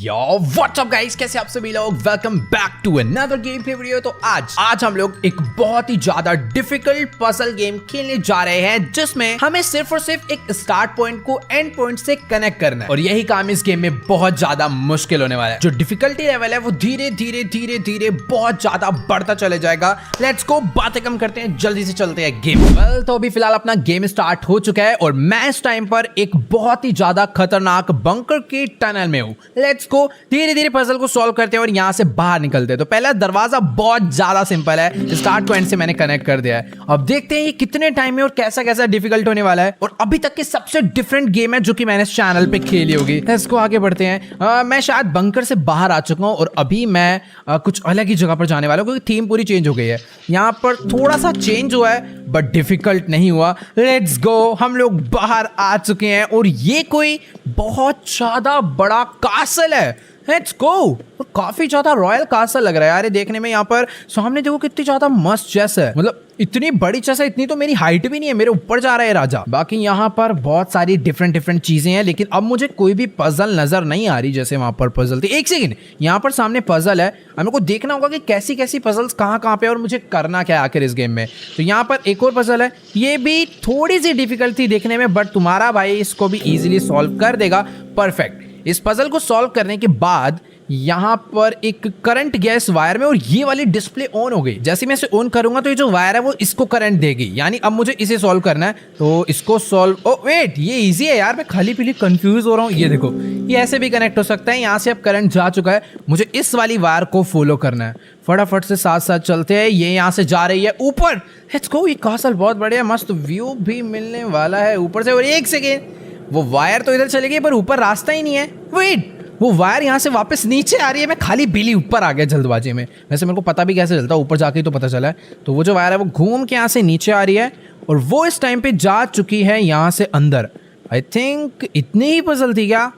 Yo what's up guys, कैसे आप सभी लोग। Welcome back to another game play video. तो आज हम लोग एक बहुत ही ज्यादा डिफिकल्ट पजल गेम खेलने जा रहे हैं, जिसमें हमें सिर्फ और सिर्फ एक स्टार्ट पॉइंट को एंड पॉइंट से कनेक्ट करना है। और यही काम इस गेम में बहुत ज्यादा मुश्किल होने वाला है। जो डिफिकल्टी लेवल है वो धीरे धीरे बहुत ज्यादा बढ़ता चले जाएगा। लेट्स गो, बातें कम करते हैं, जल्दी से चलते हैं गेम। वेल, तो अभी फिलहाल अपना गेम स्टार्ट हो चुका है और मैं इस टाइम पर एक बहुत ही ज्यादा खतरनाक बंकर के टनल में हूँ। लेट्स को धीरे धीरे पजल को सॉल्व करते हैं और यहां से बाहर निकलते हैं। तो पहला दरवाजा बहुत ज्यादा सिंपल है, स्टार्ट पॉइंट से मैंने कनेक्ट कर दिया है। अब देखते हैं ये कितने टाइम में और कैसा कैसा डिफिकल्ट होने वाला है। और अभी तक की सबसे डिफरेंट गेम है जो कि मैंने इस चैनल पे खेली होगी। इसको आगे बढ़ते हैं। मैं शायद बंकर से बाहर आ चुका हूँ और अभी मैं कुछ अलग ही जगह पर जाने वाला हूँ, क्योंकि थीम पूरी चेंज हो गई है। यहाँ पर थोड़ा सा चेंज हुआ है बट डिफिकल्ट नहीं हुआ। लेट्स गो, हम लोग बाहर आ चुके हैं और ये कोई बहुत ज्यादा बड़ा कासल है। लेट्स गो, काफी ज्यादा रॉयल कासल लग रहा है यार ये देखने में। यहाँ पर सामने देखो कितनी ज्यादा मस्त चेस है, मतलब इतनी बड़ी चेस है, इतनी तो मेरी हाइट भी नहीं है, मेरे ऊपर जा रहा है राजा। बाकी यहाँ पर बहुत सारी डिफरेंट चीजें हैं, लेकिन अब मुझे कोई भी पजल नजर नहीं आ रही जैसे वहां पर पजल थी। एक सेकंड, यहाँ पर सामने पजल है, हमें को देखना होगा कि कैसी कैसी पजल्स कहाँ पे और मुझे करना क्या है आखिर इस गेम में। तो यहाँ पर एक और पजल है, ये भी थोड़ी सी डिफिकल्ट थी देखने में, बट तुम्हारा भाई इसको भी इजिली सॉल्व कर देगा। परफेक्ट। इस पजल को सॉल्व करने के बाद यहाँ पर एक करंट गया इस वायर में और ये वाली डिस्प्ले ऑन हो गई। जैसे मैं इसे ऑन करूंगा तो ये जो वायर है वो इसको करंट देगी, यानी अब मुझे इसे सॉल्व करना है। तो इसको सॉल्व, ओ वेट, ये इजी है यार, मैं खाली पीली कंफ्यूज हो रहा हूँ। ये देखो, ये ऐसे भी कनेक्ट हो सकता है। यहाँ से अब करंट जा चुका है, मुझे इस वाली वायर को फॉलो करना है। फटाफट से साथ साथ चलते हैं। ये यहाँ से जा रही है ऊपर। लेट्स गो, ये कासल बहुत बढ़िया, मस्त व्यू भी मिलने वाला है ऊपर से। और एक सेकेंड, वो वायर तो इधर चली गई पर ऊपर रास्ता ही नहीं है। वेट, वो वायर यहाँ से वापस नीचे आ रही है। मैं खाली बिली ऊपर आ गया जल्दबाजी में। वैसे मेरे को पता भी कैसे चलता, ऊपर जाके ही तो पता चला है। तो वो जो वायर है वो घूम के यहाँ से नीचे आ रही है और वो इस टाइम पे जा चुकी है यहाँ से अंदर। आई थिंक इतनी ही पजल थी क्या।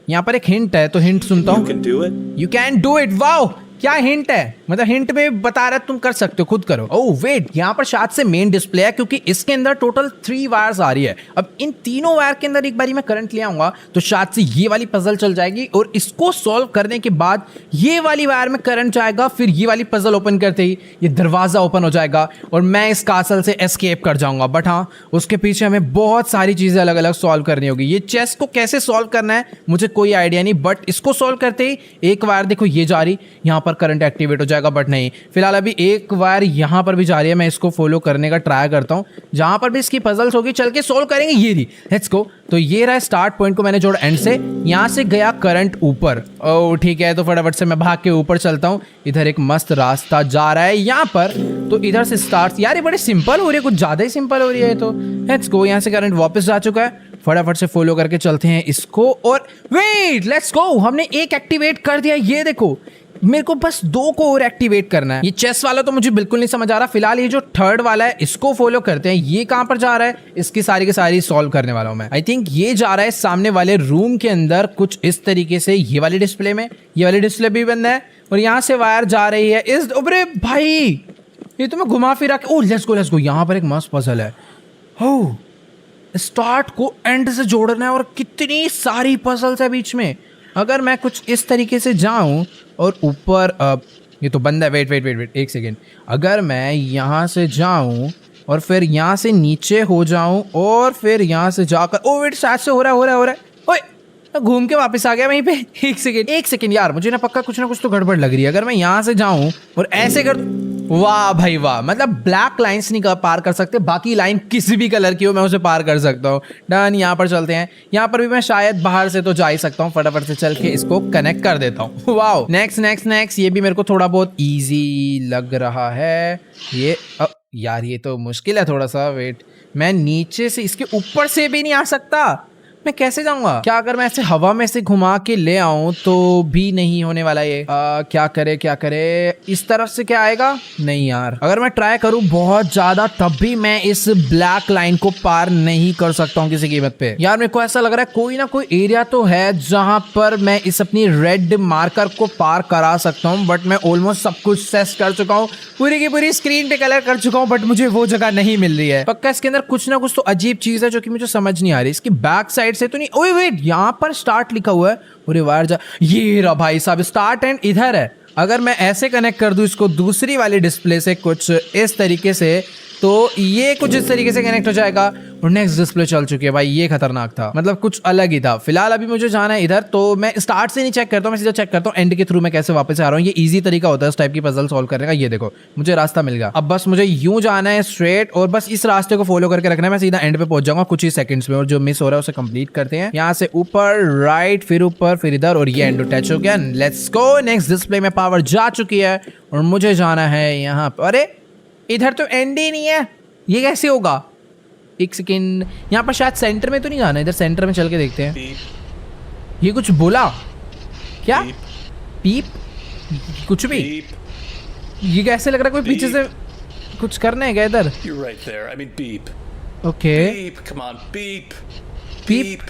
यहाँ पर एक हिंट है, तो हिंट सुनता हूँ। You can do it. Wow, क्या हिंट है, मतलब हिंट में बता रहा है तुम कर सकते हो, खुद करो। ओह वेट, यहाँ पर शायद से मेन डिस्प्ले है, क्योंकि इसके अंदर टोटल 3 वायर्स आ रही है। अब इन तीनों वायर के अंदर एक बारी मैं करंट ले आऊंगा तो शायद से ये वाली पजल चल जाएगी और इसको सॉल्व करने के बाद ये वाली वायर में करंट जाएगा। फिर ये वाली पजल ओपन करते ही ये दरवाजा ओपन हो जाएगा और मैं इस कासल से एस्केप कर जाऊंगा। बट हाँ, उसके पीछे हमें बहुत सारी चीजें अलग अलग सॉल्व करनी होगी। ये चेस को कैसे सॉल्व करना है मुझे कोई आइडिया नहीं, बट इसको सॉल्व करते ही एक वायर देखो ये जा रही, यहाँ पर करंट एक्टिवेट हो जाएगा। बट नहीं, फिलहाल अभी एक वायर यहाँ पर भी जा रही है। मैं इसको फॉलो करने का ट्राई करता हूँ, जहां पर भी इसकी पजल्स होगी चल के सॉल्व करेंगे। ये रही, लेट्स गो। तो ये रहा स्टार्ट पॉइंट को मैंने जोड़ा एंड से। यहाँ से गया करंट ऊपर। ओह ठीक है, तो फटाफट से मैं भाग के ऊपर चलता हूँ। इधर एक मस्त रास्ता जा रहा है यहाँ पर, तो इधर से स्टार्ट। यार ये बड़े सिंपल हो रही है, कुछ ज्यादा ही सिंपल हो रही है। तो लेट्स गो, यहाँ से करंट वापस जा चुका है। फटाफट से फॉलो करके चलते हैं इसको। और वेट, लेट्स गो, हमने एक एक्टिवेट कर दिया। ये देखो, मेरे को बस 2 को और एक्टिवेट करना है। ये चेस वाला तो मुझे बिल्कुल नहीं समझ आ रहा। फिलहाल ये जो थर्ड वाला है इसको फॉलो करते हैं। ये कहां पर जा रहा है, इसकी सारी की सारी सॉल्व करने वाला हूं मैं। आई थिंक ये जा रहा है सामने वाले रूम के अंदर कुछ इस तरीके से। ये वाली डिस्प्ले में, ये वाली डिस्प्ले भी बंद है और यहाँ से वायर जा रही है इस। अरे भाई, ये तो मैं घुमा फिरा के। ओ लेट्स गो, यहाँ पर एक मस्त पजल है। हो, स्टार्ट को एंड से जोड़ना है और कितनी सारी पजल्स है बीच में। अगर मैं कुछ इस तरीके से जाऊं और ऊपर, ये तो बंद है। वेट एक सेकेंड। अगर मैं यहाँ से जाऊं और फिर यहाँ से नीचे हो जाऊं और फिर यहाँ से जाकर, ओ वेट, शायद से हो रहा है। ओए, घूम के वापस आ गया वहीं पे। एक सेकेंड यार, मुझे ना पक्का कुछ ना कुछ तो गड़बड़ लग रही है। अगर मैं यहाँ से जाऊं और ऐसे कर, वाह भाई वाह, मतलब ब्लैक लाइंस नहीं पार कर सकते, बाकी लाइन किसी भी कलर की हो मैं उसे पार कर सकता हूँ। डन, यहाँ पर चलते हैं। यहाँ पर भी मैं शायद बाहर से तो जा ही सकता हूँ। फटाफट से चल के इसको कनेक्ट कर देता हूँ। वाह, नेक्स्ट। ये भी मेरे को थोड़ा बहुत इजी लग रहा है। ये यार ये तो मुश्किल है थोड़ा सा। वेट, मैं नीचे से इसके ऊपर से भी नहीं आ सकता। मैं कैसे जाऊंगा? क्या अगर मैं ऐसे हवा में से घुमा के ले आऊं तो भी नहीं होने वाला ये। क्या करे, इस तरफ से क्या आएगा? नहीं यार, अगर मैं ट्राई करूं बहुत ज्यादा तब भी मैं इस ब्लैक लाइन को पार नहीं कर सकता हूं किसी कीमत पे। यार मेरे को ऐसा लग रहा है कोई ना कोई एरिया तो है जहां पर मैं इस अपनी रेड मार्कर को पार करा सकता हूं, बट मैं ऑलमोस्ट सब कुछ सेट कर चुका हूं, पूरी की पूरी स्क्रीन पे कलर कर चुका हूं, बट मुझे वो जगह नहीं मिल रही है। पक्का इसके अंदर कुछ ना कुछ तो अजीब चीज है जो कि मुझे समझ नहीं आ रही। इसकी बैक साइड साइड से तो नहीं। ओए वेट, यहाँ पर स्टार्ट लिखा हुआ है। अरे वायर जा, ये रहा भाई साहब स्टार्ट एंड इधर है। अगर मैं ऐसे कनेक्ट कर दूं इसको दूसरी वाली डिस्प्ले से कुछ इस तरीके से, तो ये कुछ इस तरीके से कनेक्ट हो जाएगा और नेक्स्ट डिस्प्ले चल चुकी है भाई। ये खतरनाक था, मतलब कुछ अलग ही था। फिलहाल अभी मुझे जाना है इधर, तो मैं स्टार्ट से नहीं चेक करता हूँ, मैं सीधा चेक करता हूँ एंड के थ्रू मैं कैसे वापस आ रहा हूँ। ये इजी तरीका होता है इस टाइप की पजल सॉल्व करने का। ये देखो मुझे रास्ता मिल गया, अब बस मुझे यूं जाना है स्ट्रेट और बस इस रास्ते को फॉलो करके रखना है। मैं सीधा एंड पे पहुंच जाऊंगा कुछ ही सेकंड्स में, और जो मिस हो रहा है उसे कंप्लीट करते हैं। यहाँ से ऊपर, राइट, फिर ऊपर, फिर इधर, और ये एंड टच हो गया। Let's go. नेक्स्ट डिस्प्ले में पावर जा चुकी है और मुझे जाना है यहाँ पर। अरे इधर तो एंड ही नहीं है, ये कैसे होगा? एक सेकेंड, यहाँ पर शायद सेंटर में तो नहीं जाना, इधर सेंटर में चल के देखते हैं। ये कुछ बोला क्या? पीप कुछ भी? ये कैसे लग रहा है कोई पीछे से कुछ करना है क्या इधर? ओके पीप।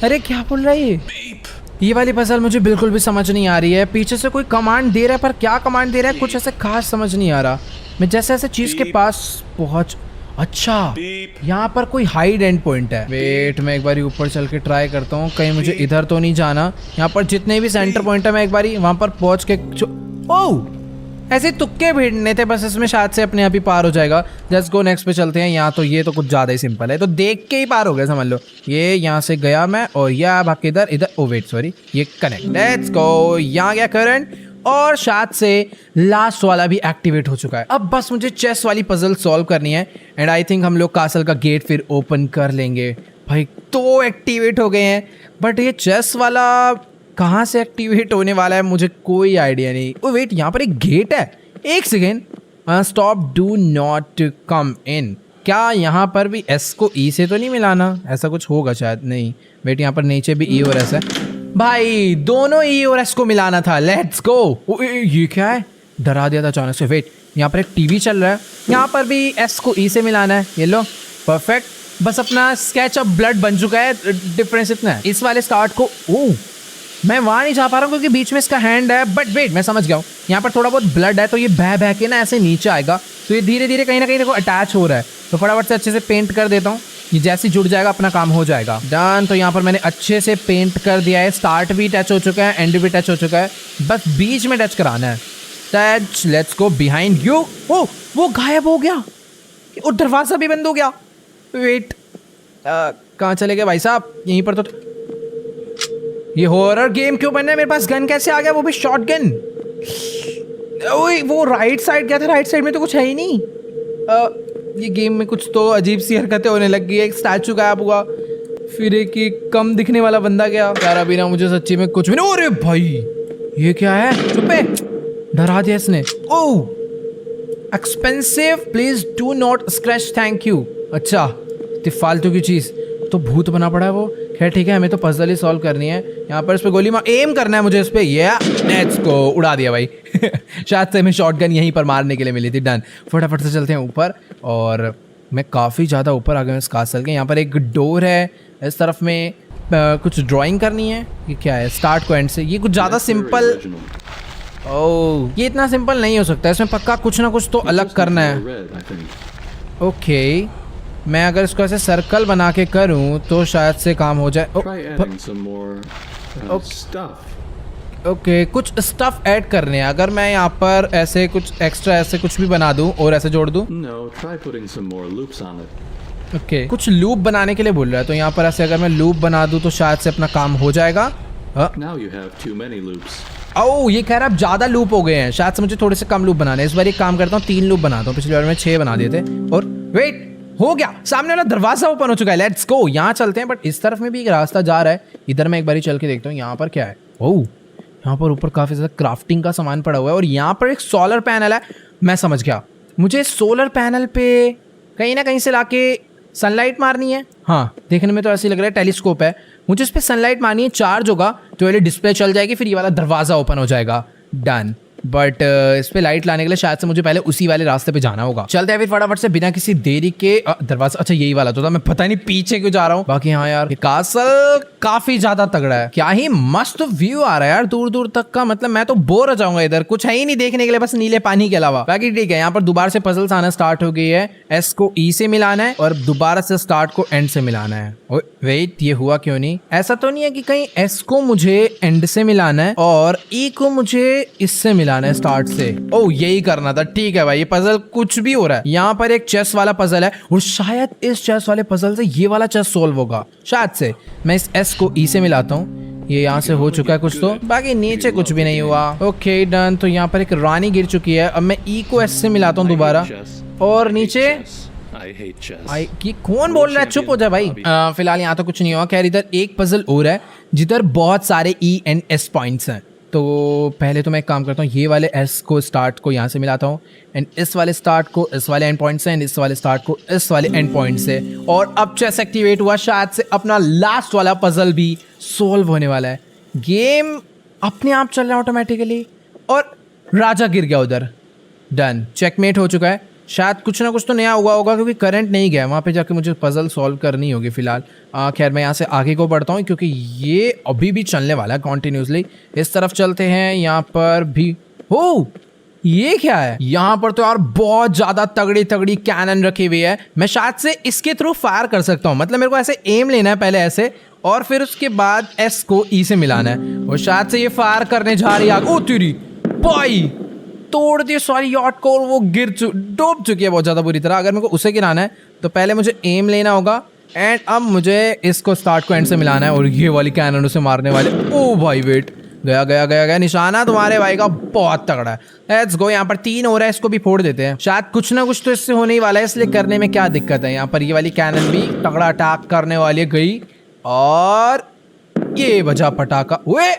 अरे क्या बोल रहा है ये वाली पजल मुझे बिल्कुल भी समझ नहीं आ रही है। पीछे से कोई कमांड दे रहा है, पर क्या कमांड दे रहा है कुछ ऐसे खास समझ नहीं आ रहा। मैं जैसे ऐसे चीज के पास पहुंच, अच्छा यहाँ पर कोई हाइड एंड पॉइंट है। वेट, मैं एक बार ऊपर चल के ट्राई करता हूँ, कहीं मुझे इधर तो नहीं जाना। यहाँ पर जितने भी सेंटर पॉइंट है मैं एक बार वहां पर पहुंच के ओह ऐसे तुक्के भिड़ने थे बस, इसमें शायद से अपने आप ही पार हो जाएगा। जस्ट गो नेक्स्ट पे चलते हैं। यहाँ तो ये तो कुछ ज्यादा ही सिंपल है, तो देख के ही पार हो गया समझ लो। ये यहाँ से गया मैं और यह भाग के इधर ओ वेट सॉरी, ये कनेक्ट। Let's go. यहाँ गया करंट और शायद से लास्ट वाला भी एक्टिवेट हो चुका है। अब बस मुझे चेस वाली पजल सॉल्व करनी है एंड आई थिंक हम लोग कासल का गेट फिर ओपन कर लेंगे। भाई तो एक्टिवेट हो गए हैं, बट ये चेस वाला कहाँ से एक्टिवेट होने वाला है मुझे कोई आइडिया नहीं। ओ वेट, यहाँ पर एक गेट है। एक second, stop, do not come in. क्या यहाँ पर भी एस को ई से तो नहीं मिलाना? ऐसा कुछ होगा शायद। नहीं वेट, यहाँ पर नीचे भी ई और एस है भाई, दोनों ई और एस को मिलाना था। Let's go. ये क्या है? डरा दिया था अचानक से। वेट, यहाँ पर एक टीवी चल रहा है, यहाँ पर भी एस को ई से मिलाना है। ये लो, परफेक्ट। बस अपना स्केच ऑफ ब्लड बन चुका है। डिफरेंस इतना है इस वाले स्टार्ट को। ओह मैं वहाँ नहीं जा पा रहा हूँ क्योंकि बीच में इसका हैंड है, बट वेट मैं समझ गया हूँ। यहाँ पर थोड़ा बहुत ब्लड है तो ये बह बह के ना ऐसे नीचे आएगा, तो ये धीरे धीरे कहीं ना कहीं देखो अटैच हो रहा है। तो फटाफट से अच्छे से पेंट कर देता हूँ, ये जैसे जुड़ जाएगा अपना काम हो जाएगा। डन। तो यहाँ पर मैंने अच्छे से पेंट कर दिया है। स्टार्ट भी टच हो चुका है, एंड भी टच हो चुका है, बस बीच में टच कराना है। Touch. Let's go behind you. ओ वो गायब हो गया, वो दरवाजा भी बंद हो गया। वेट, कहाँ चले गए भाई साहब? यहीं पर तो ये हॉरर गेम क्यों बनना है? मेरे पास गन कैसे आ गया, वो भी शॉट गन? ओए वो राइट साइड क्या था? राइट साइड में तो कुछ है ही नहीं। ये गेम में कुछ तो अजीब सी हरकतें होने लग गई है। एक स्टैचू गायब हुआ, फिर एक कम दिखने वाला बंदा गया। यार अभी ना मुझे सच्ची में कुछ भी नहीं। अरे भाई ये क्या है? चुप है, डरा दिया इसने। Oh expensive, please do not scratch, thank you. अच्छा फालतू की चीज तो भूत बना पड़ा है वो। खैर ठीक है, हमें तो पजल ही सॉल्व करनी है। यहाँ पर इस पे गोली मार, एम करना है मुझे इस पे। ये लेट्स गो, उड़ा दिया भाई। शायद से हमें शॉटगन यहीं पर मारने के लिए मिली थी। डन। फटाफट से चलते हैं ऊपर, और मैं काफ़ी ज़्यादा ऊपर आ गया इस कासल के। यहाँ पर एक डोर है, इस तरफ में कुछ ड्राइंग करनी है। ये क्या है? स्टार्ट को एंड से। ये कुछ ज़्यादा सिंपल, ओह ये इतना सिंपल नहीं हो सकता, इसमें पक्का कुछ ना कुछ तो अलग करना है। ओके मैं अगर इसको ऐसे सर्कल बना के करूं तो शायद से काम हो जाए। ओके कुछ स्टफ ऐड करने हैं। अगर मैं यहाँ पर ऐसे कुछ एक्स्ट्रा ऐसे कुछ भी बना दूं और ऐसे जोड़ दूं। ओके कुछ लूप बनाने के लिए बोल रहा है, तो यहाँ पर ऐसे अगर मैं लूप बना दूं तो शायद से अपना काम हो जाएगा। ओह ये कह रहा है अब ज्यादा लूप हो गए हैं, शायद से मुझे थोड़े से कम लूप बनाने। इस बार एक काम करता हूँ, 3 लूप बनाता हूँ। पिछली बार में 6 बना दिए थे। और वेट, हो गया, सामने वाला दरवाजा ओपन हो चुका है। Let's go. यहाँ चलते हैं, बट इस तरफ में भी एक रास्ता जा रहा है। इधर मैं एक बार चल के देखता हूँ यहाँ पर क्या है। ओह यहाँ पर ऊपर काफी ज्यादा क्राफ्टिंग का सामान पड़ा हुआ है, और यहाँ पर एक सोलर पैनल है। मैं समझ गया, मुझे सोलर पैनल पे कहीं ना कहीं से लाके सनलाइट मारनी है। हाँ देखने में तो ऐसे लग रहा है टेलीस्कोप है, मुझे इस पर सनलाइट मारनी है। चार्ज होगा तो ये डिस्प्ले चल जाएगी, फिर ये वाला दरवाजा ओपन हो जाएगा। डन। बट इस पे लाइट लाने के लिए शायद से मुझे पहले उसी वाले रास्ते पे जाना होगा। चलते हैं फिर फटाफट से बिना किसी देरी के। दरवाजा, अच्छा यही वाला तो था, मैं पता नहीं पीछे क्यों जा रहा हूँ। बाकी हाँ यार, कासल काफी ज्यादा तगड़ा है। क्या ही मस्त व्यू आ रहा है यार दूर दूर तक का, मतलब मैं तो बोर हो जाऊंगा, इधर कुछ है ही नहीं देखने के लिए, बस नीले पानी के अलावा। बाकी ठीक है, यहाँ पर दोबारा से पजल्स आना स्टार्ट हो गई है। एस को ई से मिलाना है और दोबारा से स्टार्ट को एंड से मिलाना है। वेट, ये हुआ क्यों नहीं? ऐसा तो नहीं है कि कहीं एस को मुझे एंड से मिलाना है और ई को मुझे इससे मिलाना है स्टार्ट से? ओ, यही करना था। ठीक है भाई, ये पजल कुछ भी हो रहा है। यहाँ पर एक चेस वाला पजल है और शायद इस चेस वाले पजल से ये वाला चेस सोल्व होगा शायद से। मैं इस एस को ई से मिलाता हूँ, ये यहाँ से हो चुका है कुछ तो, बाकी नीचे कुछ भी नहीं हुआ। Okay done. तो यहाँ पर एक रानी गिर चुकी है। अब मैं ई को एस से मिलाता हूँ दोबारा और नीचे ये कौन बोल रहा है? चुप हो जा भाई। फिलहाल यहाँ तो कुछ नहीं हुआ। खैर, इधर एक पजल और है जिधर बहुत सारे ई एंड एस पॉइंट्स हैं। तो पहले तो मैं एक काम करता हूँ, ये वाले एस को स्टार्ट को यहाँ से मिलाता हूँ एंड इस वाले स्टार्ट को इस वाले एंड पॉइंट से एंड इस वाले स्टार्ट को इस वाले एंड पॉइंट से। और अब चेस एक्टिवेट हुआ, शायद से अपना लास्ट वाला पजल भी सोल्व होने वाला है। गेम अपने आप चल रहा है ऑटोमेटिकली और राजा गिर गया उधर। डन, चेकमेट हो चुका है। शायद कुछ ना कुछ तो नया हुआ होगा क्योंकि करंट नहीं गया वहाँ पे, जाके मुझे पजल सॉल्व करनी होगी फिलहाल। खैर, मैं यहाँ से आगे को बढ़ता हूँ क्योंकि ये अभी भी चलने वाला है कॉन्टिन्यूसली। इस तरफ चलते हैं। यहाँ पर भी हो, ये क्या है? यहाँ पर तो यार बहुत ज्यादा तगड़ी तगड़ी कैनन रखी हुई है। मैं शायद से इसके थ्रू फायर कर सकता हूँ, मतलब मेरे को ऐसे एम लेना है पहले ऐसे और फिर उसके बाद एस को ई से मिलाना है और शायद से ये फायर करने जा रही है। ओ तेरी भाई, तोड़ दी सारी यॉट को और वो डूब चुकी है बहुत ज्यादा बुरी तरह। अगर मेरे को उसे गिराना है तो पहले मुझे एम लेना होगा एंड अब मुझे इसको स्टार्ट को एंड से मिलाना है और ये वाली कैनन उसे मारने वाले। ओ भाई वेट, गया गया गया गया। निशाना तुम्हारे भाई का बहुत तगड़ा है। Let's go. यहाँ पर 3 हो रहा है, इसको भी फोड़ देते हैं। शायद कुछ ना कुछ तो इससे होने ही वाला है, इसलिए करने में क्या दिक्कत है। यहाँ पर ये वाली कैनन भी तगड़ा अटैक करने वाली है, गई और ये बजा पटाखा। वे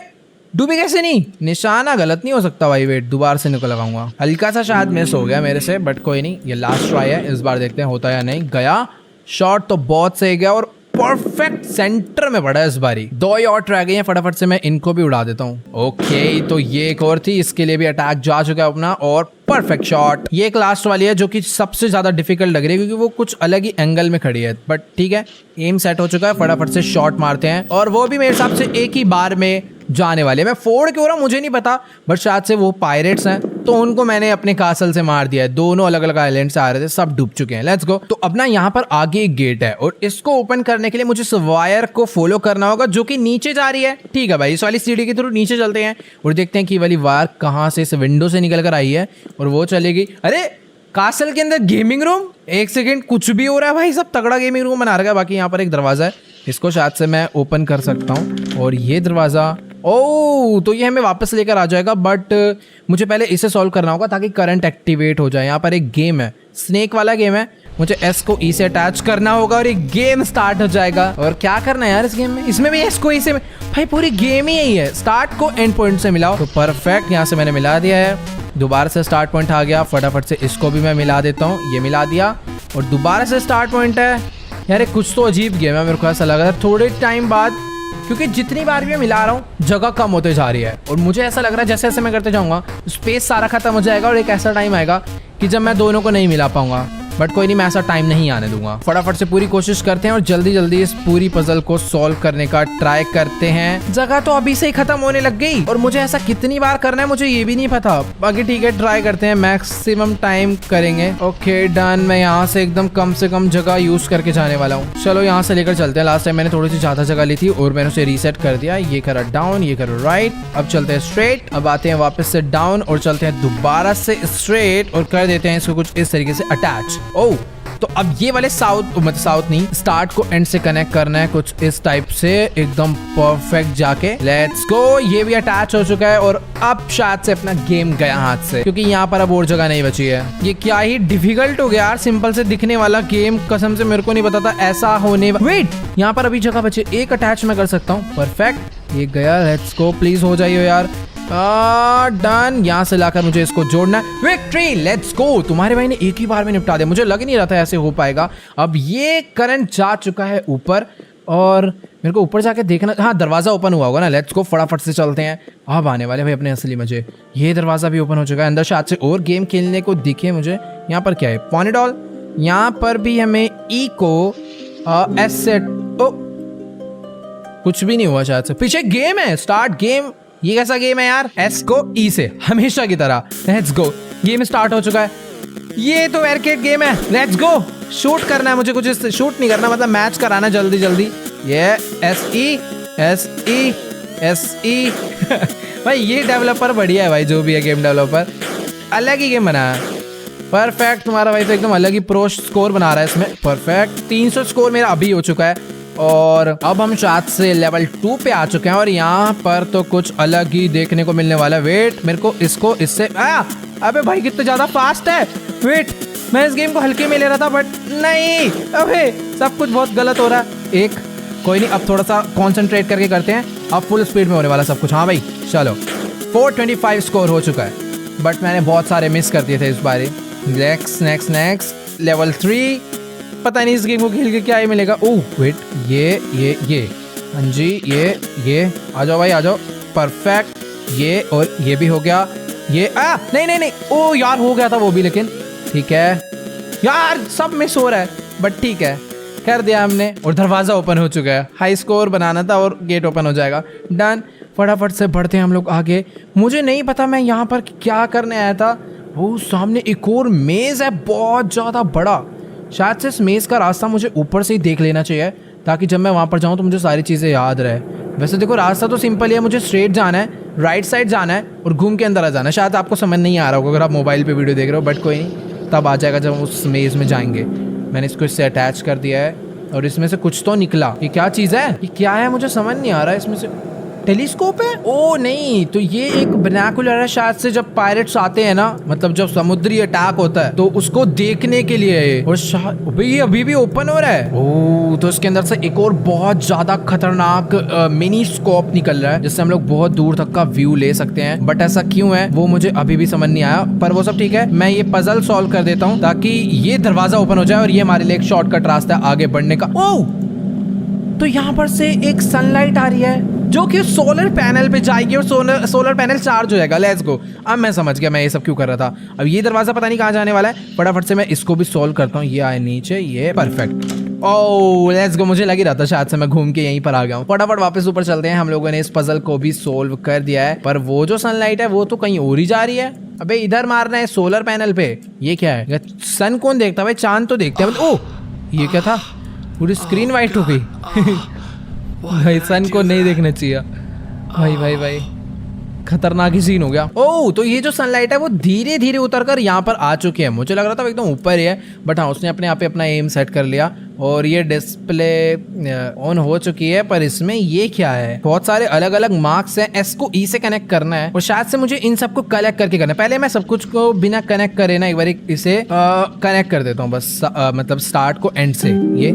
डूबी कैसे नहीं? निशाना गलत नहीं हो सकता भाई। वेट, दोबारा से निकल लगाऊंगा। हल्का सा शायद मिस हो गया मेरे से, बट कोई नहीं, ये लास्ट ट्राई है, इस बार देखते हैं होता या नहीं। गया, शॉट तो बहुत सही गया और परफेक्ट सेंटर में पड़ा है इस बारी। 2 ही और रह गए हैं, फटाफट से मैं इनको भी उड़ा देता हूँ। ओके, तो ये एक और थी, इसके लिए भी अटैक जा चुका है अपना और परफेक्ट शॉट। ये एक लास्ट वाली है जो कि सबसे ज्यादा डिफिकल्ट लग रही है क्योंकि वो कुछ अलग ही एंगल में खड़ी है, बट ठीक है, एम सेट हो चुका है। फटाफट से शॉट मारते हैं और वो भी मेरे हिसाब से एक ही बार में जाने वाले। मैं फोड़ क्यों रहा मुझे नहीं पता, बट शायद से वो पायरेट्स हैं तो उनको मैंने अपने कासल से मार दिया है। दोनों अलग अलग आइलैंड से आ रहे थे, सब डूब चुके हैं। Let's go. तो अब ना यहाँ पर आगे एक गेट है और इसको ओपन करने के लिए मुझे इस वायर को फॉलो करना होगा जो कि नीचे जा रही है। ठीक है भाई, इस वाली सीढ़ी के थ्रू नीचे चलते हैं और देखते हैं कि वाली वायर कहाँ से इस विंडो से निकल कर आई है और वो चलेगी। अरे कासल के अंदर गेमिंग रूम, एक सेकेंड, कुछ भी हो रहा है भाई, सब तगड़ा गेमिंग रूम बना रखा है। बाकी यहाँ पर एक दरवाजा है, इसको शायद से मैं ओपन कर सकता हूँ और ये दरवाजा, ओह तो ये हमें वापस लेकर आ जाएगा, बट मुझे पहले इसे सॉल्व करना होगा ताकि करंट एक्टिवेट हो जाए। यहाँ पर एक गेम है, स्नेक वाला गेम है, मुझे एस को ई से अटैच करना होगा और एक गेम स्टार्ट हो जाएगा। और क्या करना है यार इस गेम में? इसमें भी एस को ई से, भाई पूरी गेम ही यही है, स्टार्ट को एंड पॉइंट से मिलाओ। तो परफेक्ट, यहाँ से मैंने मिला दिया है, दोबारा से स्टार्ट पॉइंट आ गया। फटाफट से इसको भी मैं मिला देता हूँ, ये मिला दिया और दोबारा से स्टार्ट पॉइंट है। यार कुछ तो अजीब गेम है, मेरे को ऐसा लग रहा है थोड़े टाइम बाद, क्योंकि जितनी बार भी मैं मिला रहा हूँ जगह कम होते जा रही है और मुझे ऐसा लग रहा है जैसे जैसे मैं करते जाऊंगा स्पेस सारा खत्म हो जाएगा और एक ऐसा टाइम आएगा कि जब मैं दोनों को नहीं मिला पाऊंगा। बट कोई नहीं, मैं ऐसा टाइम नहीं आने दूंगा। फटाफट से पूरी कोशिश करते हैं और जल्दी जल्दी इस पूरी पजल को सॉल्व करने का ट्राई करते हैं। जगह तो अभी से ही खत्म होने लग गई और मुझे ऐसा कितनी बार करना है मुझे ये भी नहीं पता। बाकी ठीक है, ट्राई करते हैं, मैक्सिमम टाइम करेंगे। Okay done. मैं यहाँ से एकदम कम से कम जगह यूज करके जाने वाला हूँ। चलो यहाँ से लेकर चलते हैं। लास्ट टाइम मैंने थोड़ी सी ज्यादा जगह ली थी और मैंने उसे रीसेट कर दिया। ये करा डाउन, ये करो राइट। अब चलते हैं स्ट्रेट, अब आते हैं वापस से डाउन और चलते हैं दोबारा से स्ट्रेट और कर देते हैं इसको कुछ इस तरीके से अटैच। ओह, तो अब ये वाले साउथ नहीं, स्टार्ट को एंड से कनेक्ट करना है कुछ इस टाइप से, एकदम परफेक्ट जाके। Let's go. ये भी अटैच हो चुका है और अब शायद से अपना गेम गया हाथ से, क्योंकि यहाँ पर अब और जगह नहीं बची है। ये क्या ही डिफिकल्ट हो गया यार, सिंपल से दिखने वाला गेम, कसम से मेरे को नहीं पता था ऐसा होने। वेट, यहाँ पर अभी जगह बची, एक अटैच मैं कर सकता हूँ। परफेक्ट, ये गया। लेट्स गो, प्लीज हो जाइए यार। डन। यहाँ से लाकर मुझे इसको जोड़ना है। Victory, let's go. तुम्हारे भाई ने एक ही बार में निपटा दिया, मुझे लग नहीं रहा था ऐसे हो पाएगा। अब ये करंट जा चुका है ऊपर और मेरे को ऊपर जाके देखना, हाँ दरवाजा ओपन हुआ होगा ना। लेट्स गो, फटाफट से चलते हैं। अब आने वाले भाई अपने असली मजे। ये दरवाजा भी ओपन हो चुका है, अंदर शायद से और गेम खेलने को दिखे मुझे। यहाँ पर क्या है? पॉनीडॉल। यहाँ पर भी हमें ई को एस से, कुछ भी नहीं हुआ शायद से। पीछे गेम है, स्टार्ट गेम। ये कैसा गेम है यार? एस को ई से हमेशा की तरह। लेट्स गो, गेम स्टार्ट हो चुका है। ये तो आर्केड गेम है। लेट्स गो, शूट करना है मुझे, कुछ शूट नहीं करना, मतलब मैच कराना जल्दी जल्दी। ये एस ई भाई ये डेवलपर बढ़िया है भाई, जो भी है गेम डेवलपर, अलग ही गेम बनाया है। परफेक्ट, तुम्हारा भाई तो एकदम अलग ही प्रो स्कोर बना रहा है इसमें। परफेक्ट, 300 स्कोर मेरा अभी हो चुका है और अब हम शायद से लेवल 2 पे आ चुके हैं और यहाँ पर तो कुछ अलग ही देखने को मिलने वाला है। वेट, मेरे को इसको इससे अबे भाई कितना ज्यादा फास्ट है। वेट, मैं इस गेम को हल्के में ले रहा था बट नहीं, अबे सब कुछ बहुत गलत हो रहा है। एक कोई नहीं, अब थोड़ा सा कॉन्सेंट्रेट करके करते हैं। अब फुल स्पीड में होने वाला सब कुछ। हाँ भाई चलो, 425 स्कोर हो चुका है बट मैंने बहुत सारे मिस कर दिए थे इस बार। Next level 3। पता नहीं इस गेम को खेल के क्या ही मिलेगा। ओह वेट, ये हाँ जी, ये आ जाओ भाई, आ जाओ। परफेक्ट, ये और ये भी हो गया। ये नहीं, ओ यार हो गया था वो भी, लेकिन ठीक है यार, सब मिस हो रहा है बट ठीक है, कर दिया हमने और दरवाजा ओपन हो चुका है। हाई स्कोर बनाना था और गेट ओपन हो जाएगा। डन, फटाफट से बढ़ते हैं हम लोग आगे। मुझे नहीं पता मैं यहाँ पर क्या करने आया था। वो सामने एक और मेज है, बहुत ज़्यादा बड़ा। शायद से इस मेज का रास्ता मुझे ऊपर से ही देख लेना चाहिए ताकि जब मैं वहाँ पर जाऊँ तो मुझे सारी चीज़ें याद रहे। वैसे देखो रास्ता तो सिंपल ही है, मुझे स्ट्रेट जाना है, राइट साइड जाना है और घूम के अंदर आ जाना है। शायद आपको समझ नहीं आ रहा होगा अगर आप मोबाइल पे वीडियो देख रहे हो, बट कोई नहीं, तब आ जाएगा जब हम उस मेज में जाएंगे। मैंने इसको इससे अटैच कर दिया है और इसमें से कुछ तो निकला। ये क्या चीज़ है? ये क्या है मुझे समझ नहीं आ रहा है। इसमें से टेलीस्कोप है? ओ नहीं, तो ये एक बिनोकुलर है शायद से, जब पायरेट्स आते हैं ना, मतलब जब समुद्री अटैक होता है तो उसको देखने के लिए है। और ये अभी भी ओपन हो रहा है। ओ तो इसके अंदर से एक और बहुत ज्यादा खतरनाक मिनी स्कोप निकल रहा है जिससे हम लोग बहुत दूर तक का व्यू ले सकते हैं। बट ऐसा क्यों है वो मुझे अभी भी समझ नहीं आया, पर वो सब ठीक है। मैं ये पजल सॉल्व कर देता हूँ ताकि ये दरवाजा ओपन हो जाए और ये हमारे लिए एक शॉर्टकट रास्ता है आगे बढ़ने का। ओ तो यहाँ पर से एक सनलाइट आ रही है जो कि सोलर पैनल पे जाएगी और सोलर पैनल चार्ज हो जाएगा। लेट्स गो, अब मैं समझ गया मैं ये सब क्यों कर रहा था। अब ये दरवाजा पता नहीं कहाँ जाने वाला है, फटाफट से मैं इसको भी सॉल्व करता हूँ। ये आए नीचे, ये परफेक्ट। ओह लेट्स गो, मुझे लग ही रहा था शायद से मैं घूम के यहीं पर आ गया हूँ। फटाफट वापस ऊपर चलते हैं। हम लोगों ने इस पजल को भी सोल्व कर दिया है, पर वो जो सनलाइट है वो तो कहीं और ही जा रही है। अबे इधर मारना है सोलर पैनल पे। ये क्या है? सन कौन देखता है भाई, चांद तो देखते हैं। ओह ये क्या था? पूरी स्क्रीन वाइट हो गई। भाई सन को नहीं देखना चाहिए भाई, खतरनाक ही सीन हो गया। ओह तो ये जो सनलाइट है वो धीरे धीरे उतरकर यहाँ पर आ चुकी है। मुझे लग रहा था एकदम ऊपर ही है, बट हाँ उसने अपने आप पे अपना एम सेट कर लिया और ये डिस्प्ले ऑन हो चुकी है। पर इसमें ये क्या है? बहुत सारे अलग अलग मार्क्स हैं। एस को ई से कनेक्ट करना है और शायद से मुझे इन सबको कलेक्ट करके करना है। पहले मैं सब कुछ को बिना कनेक्ट करे ना एक बार इसे कनेक्ट कर देता हूँ बस, मतलब स्टार्ट को एंड से। ये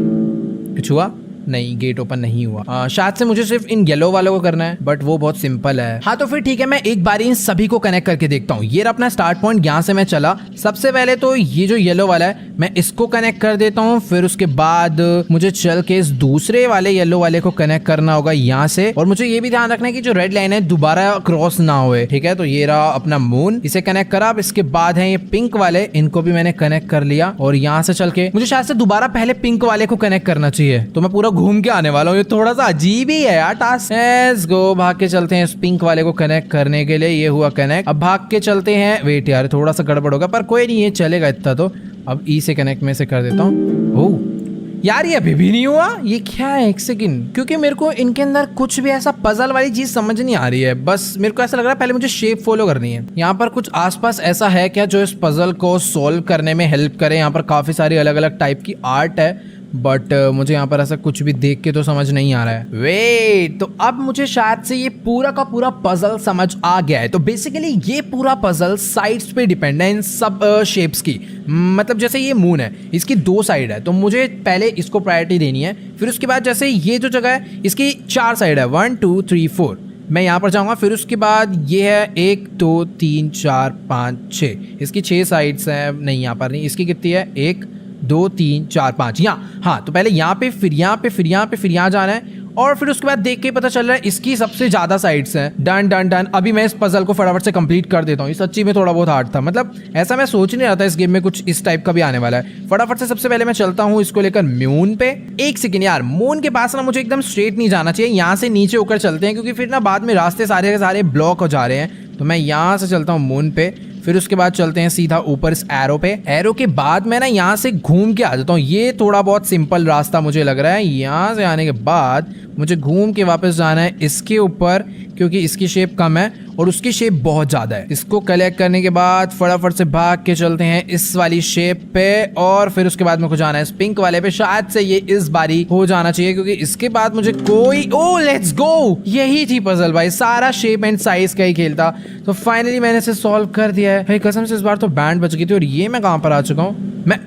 कुछ हुआ नहीं, गेट ओपन नहीं हुआ। शायद से मुझे सिर्फ इन येलो वालों को करना है, बट वो बहुत सिंपल है। हाँ तो फिर ठीक है, मैं एक बार इन सभी को कनेक्ट करके देखता हूँ। ये अपना स्टार्ट पॉइंट, यहाँ से मैं चला। सबसे पहले तो ये जो येलो वाला है मैं इसको कनेक्ट कर देता हूँ, फिर उसके बाद मुझे चल के इस दूसरे वाले येलो वाले को कनेक्ट करना होगा यहाँ से। और मुझे ये भी ध्यान रखना है कि जो रेड लाइन है दोबारा क्रॉस ना हुए। ठीक है, तो ये रहा अपना मून, इसे कनेक्ट करा। अब इसके बाद है ये पिंक वाले, इनको भी मैंने कनेक्ट कर लिया और यहाँ से चल के मुझे शायद से दोबारा पहले पिंक वाले को कनेक्ट करना चाहिए। तो मैं पूरा घूम के आने वाला हूँ। ये थोड़ा सा अजीब ही है यार टास्क। लेट्स गो, भाग के चलते हैं इस पिंक वाले को कनेक्ट करने के लिए। ये हुआ कनेक्ट। अब भाग के चलते हैं। वेट यार थोड़ा सा गड़बड़ होगा, पर कोई नहीं, ये चलेगा इतना तो। अब ई से कनेक्ट में से कर देता हूँ। ओह यार ये अभी भी नहीं हुआ, ये क्या है? एक सेकंड, क्योंकि मेरे को इनके अंदर कुछ भी ऐसा पजल वाली चीज समझ नहीं आ रही है। बस मेरे को ऐसा लग रहा है पहले मुझे शेप फॉलो करनी है। यहाँ पर कुछ आसपास ऐसा है क्या जो इस पजल को सोल्व करने में हेल्प करे? यहाँ पर काफी सारी अलग अलग टाइप की आर्ट है, बट मुझे यहाँ पर ऐसा कुछ भी देख के तो समझ नहीं आ रहा है। वेट, तो अब मुझे शायद से ये पूरा का पूरा पजल समझ आ गया है। तो बेसिकली ये पूरा पजल साइड्स पे डिपेंड है इन सब शेप्स की। मतलब जैसे ये मून है, इसकी 2 साइड है, तो मुझे पहले इसको प्रायोरिटी देनी है। फिर उसके बाद जैसे ये जो जगह है इसकी 4 साइड है, 1 2 3 4, मैं यहाँ पर जाऊँगा। फिर उसके बाद ये है 1 2 3 4 5 6, इसकी 6 साइड्स हैं। नहीं यहाँ पर नहीं, इसकी कितनी है? 1 2 3 4 5 यहाँ। हाँ तो पहले यहाँ पे, फिर यहाँ पे, फिर यहाँ पे, फिर यहाँ जाना है और फिर उसके बाद देख के पता चल रहा है इसकी सबसे ज्यादा साइड्स हैं। डन डन डन, अभी मैं इस पजल को फटाफट से कंप्लीट कर देता हूँ। ये सच्ची में थोड़ा बहुत हार्ड था, मतलब ऐसा मैं सोच नहीं रहा था इस गेम में कुछ इस टाइप का भी आने वाला है। फटाफट से सबसे पहले मैं चलता हूँ इसको लेकर मून पे। एक सेकंड यार, मून के पास ना मुझे एकदम स्ट्रेट नहीं जाना चाहिए, यहाँ से नीचे होकर चलते हैं क्योंकि फिर ना बाद में रास्ते सारे के सारे ब्लॉक हो जा रहे हैं। तो मैं यहाँ से चलता हूँ मून पे, फिर उसके बाद चलते हैं सीधा ऊपर इस एरो पे। एरो के बाद मैं ना यहाँ से घूम के आ जाता हूँ। ये थोड़ा बहुत सिंपल रास्ता मुझे लग रहा है। यहाँ से आने के बाद मुझे घूम के वापस जाना है इसके ऊपर, क्योंकि इसकी शेप कम है और उसकी शेप बहुत ज्यादा है। इसको कलेक्ट करने के बाद फटाफट से भाग के चलते हैं इस वाली शेप पे, और फिर उसके बाद मेरे को जाना है इस पिंक वाले पे। शायद से ये इस बारी हो जाना चाहिए क्योंकि इसके बाद मुझे कोई, ओ लेट्स गो, यही थी पजल भाई, सारा शेप एंड साइज का ही खेल था। तो फाइनली मैंने इसे सॉल्व कर दिया है भाई, कसम से इस बार तो बैंड बच गई थी। और ये मैं कहाँ पर आ चुका हूँ, मैं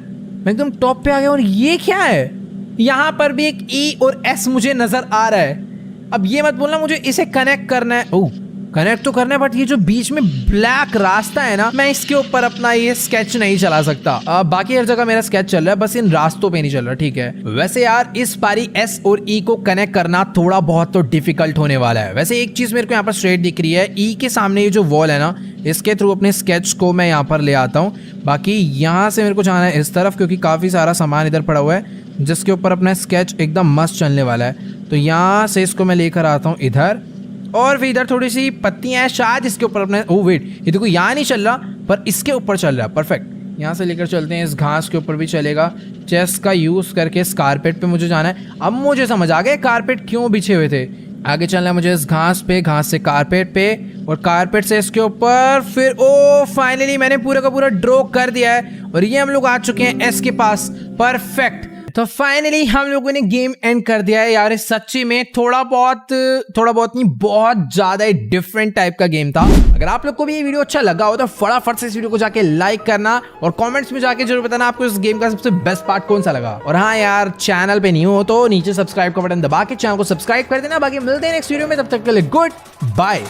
एकदम टॉप पे आ गया। और ये क्या है, यहाँ पर भी एक E और S मुझे नजर आ रहा है। अब ये मत बोलना मुझे इसे कनेक्ट करना है। ओह कनेक्ट तो करना है, बट ये जो बीच में ब्लैक रास्ता है ना, मैं इसके ऊपर अपना ये स्केच नहीं चला सकता। बाकी हर जगह मेरा स्केच चल रहा है, बस इन रास्तों पे नहीं चल रहा। ठीक है, वैसे यार इस बारी S और E को कनेक्ट करना थोड़ा बहुत तो डिफिकल्ट होने वाला है। वैसे एक चीज मेरे को यहाँ पर स्ट्रेट दिख रही है, E के सामने ये जो वॉल है ना, इसके थ्रू अपने स्केच को मैं यहाँ पर ले आता हूँ। बाकी यहाँ से मेरे को जाना है इस तरफ क्योंकि काफी सारा सामान इधर पड़ा हुआ है जिसके ऊपर अपना स्केच एकदम मस्त चलने वाला है। तो यहाँ से इसको मैं लेकर आता हूँ इधर, और फिर इधर थोड़ी सी पत्तियां हैं, शायद इसके ऊपर अपने, ओ वेट, ये देखो यहाँ नहीं चल रहा पर इसके ऊपर चल रहा है। परफेक्ट, यहाँ से लेकर चलते हैं, इस घास के ऊपर भी चलेगा। चेस्ट का यूज करके इस कारपेट पे मुझे जाना है। अब मुझे समझ आ गया कारपेट क्यों बिछे हुए थे। आगे चलना है मुझे इस घास पे, घास से कारपेट पे, और कारपेट से इसके ऊपर, फिर ओ फाइनली मैंने पूरा का पूरा ड्रॉ कर दिया है। और ये हम लोग आ चुके हैं एस के पास। परफेक्ट, तो फाइनली हम लोगों ने गेम एंड कर दिया है यार। सच्ची में थोड़ा बहुत नहीं, बहुत ज्यादा डिफरेंट टाइप का गेम था। अगर आप लोग को भी ये वीडियो अच्छा लगा हो तो फटाफट से इस वीडियो को जाके लाइक करना, और कमेंट्स में जाके जरूर बताना आपको इस गेम का सबसे बेस्ट पार्ट कौन सा लगा। और हाँ यार, चैनल पे न्यू हो तो नीचे सब्सक्राइब का बटन दबा के चैनल को सब्सक्राइब कर देना। बाकी मिलते हैं नेक्स्ट वीडियो में, तब तक के लिए गुड बाय।